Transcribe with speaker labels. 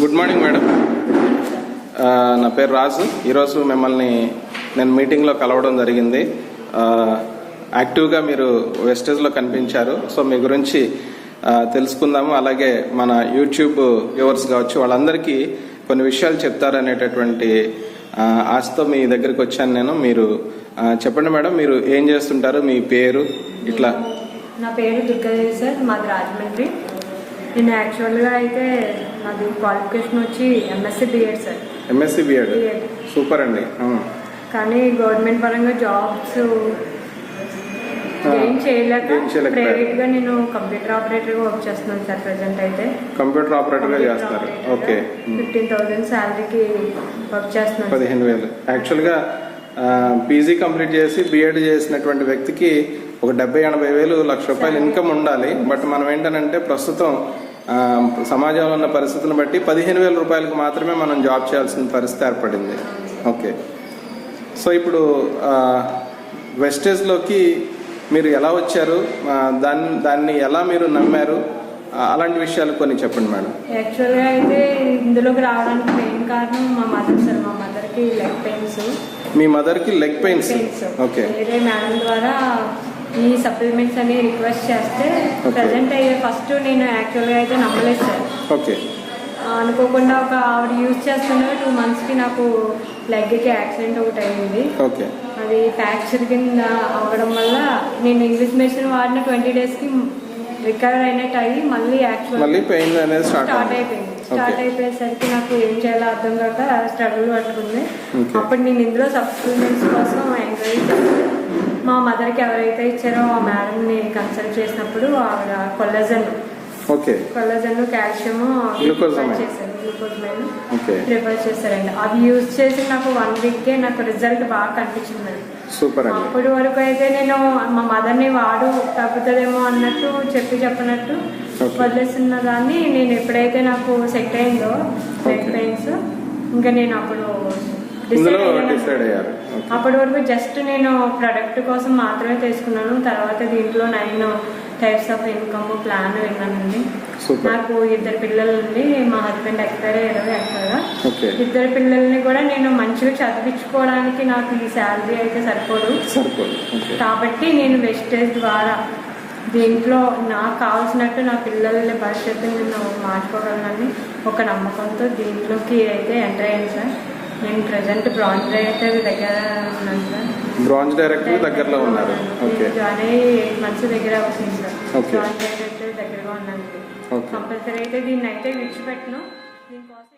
Speaker 1: Good morning madam. నా పేరు రాజు. ఈరోజు మిమ్మల్ని నేను మీటింగ్లో కలవడం జరిగింది. యాక్టివ్గా మీరు వెస్టేజ్లో కనిపించారు. సో మీ గురించి తెలుసుకుందాము. అలాగే మన యూట్యూబ్ వ్యూవర్స్ కావచ్చు, వాళ్ళందరికీ కొన్ని విషయాలు చెప్తారనేటటువంటి ఆశతో మీ దగ్గరికి వచ్చాను నేను. మీరు చెప్పండి మేడం, మీరు ఏం చేస్తుంటారు, మీ పేరు ఇట్లా?
Speaker 2: నా పేరు దుర్గాదేవి సార్, మాది రాజమండ్రి. నేను యాక్చువల్గా అయితే నాది క్వాలిఫికేషన్ వచ్చి MSc BEd sir.
Speaker 1: MSc BEd, super అండి.
Speaker 2: కానీ గవర్నమెంట్ పరంగా జాబ్స్ ఏం చేయలేక ప్రైవేట్ గా నేను కంప్యూటర్ ఆపరేటర్ గా వర్క్ చేస్తున్నాను సార్. ప్రెసెంట్ అయితే
Speaker 1: కంప్యూటర్ ఆపరేటర్ గా చేస్తారు. ఓకే.
Speaker 2: 15,000 శాలరీకి వర్క్ చేస్తున్నాను.
Speaker 1: 15,000. యాక్చువల్గా పీజీ కంప్లీట్ చేసి బిఎడ్ చేసినటువంటి వ్యక్తికి ఒక 70-80 వేలు, ₹1,00,000 ఇన్కమ్ ఉండాలి. బట్ మనం ఏంటంటే ప్రస్తుతం సమాజంలో ఉన్న పరిస్థితులను బట్టి ₹15,000 మాత్రమే మనం జాబ్ చేయాల్సిన పరిస్థితి ఏర్పడింది. ఓకే. సో ఇప్పుడు వెస్టేజ్లోకి మీరు ఎలా వచ్చారు, దాన్ని ఎలా మీరు నమ్మారు, అలాంటి విషయాలు కొన్ని చెప్పండి మేడం.
Speaker 2: యాక్చువల్గా అయితే ఇందులోకి రావడానికి మెయిన్ కారణం మా మదర్ సార్. మా మదర్కి లెగ్ పెయిన్స్.
Speaker 1: మీ మదర్కి లెగ్ పెయిన్స్? ఓకే.
Speaker 2: వేరే మేడం ద్వారా ఈ సప్లిమెంట్స్ అని రిక్వెస్ట్ చేస్తే ప్రజెంట్ అయ్యే ఫస్ట్ నేను యాక్చువల్గా అయితే నమ్మలేదు సార్.
Speaker 1: ఓకే.
Speaker 2: అనుకోకుండా ఒక ఆవిడ యూజ్ చేస్తుండగా 2 monthsకి నాకు లెగ్కి యాక్సిడెంట్ ఒకటి అయింది.
Speaker 1: ఓకే.
Speaker 2: అది ఫ్రాక్చర్ కింద అవ్వడం వల్ల నేను ఇంగ్లీష్ మెడిసిన్ వాడిన 20 daysకి రికవర్ అయినట్టు అయ్యి మళ్ళీ
Speaker 1: పెయిన్ అనేది స్టార్ట్
Speaker 2: అయిపోయింది. స్టార్ట్ అయిపోయేసరికి నాకు ఏం చేయాలో అర్థం కాక స్ట్రగుల్ పట్టుకుంది. అప్పుడు నేను ఇందులో సప్లిమెంట్స్ కోసం ఎంక్వైరీ చేస్తే మా మదర్కి ఎవరైతే ఇచ్చారో ఆ మేడంని కన్సల్ట్ చేసినప్పుడు ఆవిడ కొల్లజన్, కాల్షియం ప్రిఫర్ చేశారండి. అది యూజ్ చేసి నాకు 1 weekకే నాకు రిజల్ట్ బాగా కనిపించిందండి.
Speaker 1: సూపర్.
Speaker 2: అప్పటి వరకు అయితే నేను మా మదర్ని వాడు తగ్గుతుందేమో అన్నట్టు చెప్పినట్టు వదిలేస్తున్న దాన్ని నేను ఎప్పుడైతే నాకు సెట్ అయిందో లెగ్ పెయిన్స్, ఇంకా నేను అప్పుడు డిసైడ్ అయ్యారు. అప్పటి వరకు జస్ట్ నేను ప్రొడక్ట్ కోసం మాత్రమే తీసుకున్నాను. తర్వాత దీంట్లో 9 types ఆఫ్ ఇన్కమ్ ప్లాన్ విన్నానండి. నాకు 2 పిల్లలు ఉంది. మా హస్బెండ్ ఎక్స్పైర్ అయ్యారు. యాక్చువల్గా 2 పిల్లల్ని కూడా నేను మంచిగా చదివించుకోవడానికి నాకు ఈ శాలరీ అయితే సరిపోదు. కాబట్టి నేను వెస్టేజ్ ద్వారా దీంట్లో నాకు కావాల్సినట్టు నా పిల్లల భవిష్యత్తుని నేను మార్చుకోగలనని ఒక నమ్మకంతో దీంట్లోకి అయితే ఎంటర్ అయ్యాను సార్. నేను ప్రెసెంట్ బ్రాంజ్ డైరెక్టర్ దగ్గర ఉన్నాను సార్.
Speaker 1: బ్రాంజ్ డైరెక్టర్ దగ్గరలో ఉన్నారు.
Speaker 2: జాయిన్ అయ్యి 8 months దగ్గర అవుతుంది సార్. బ్రాంజ్ డైరెక్టర్ దగ్గరగా ఉన్నాను. కంపల్సరీ అయితే దీన్ని అయితే విడిచిపెట్టను. దీనికోసం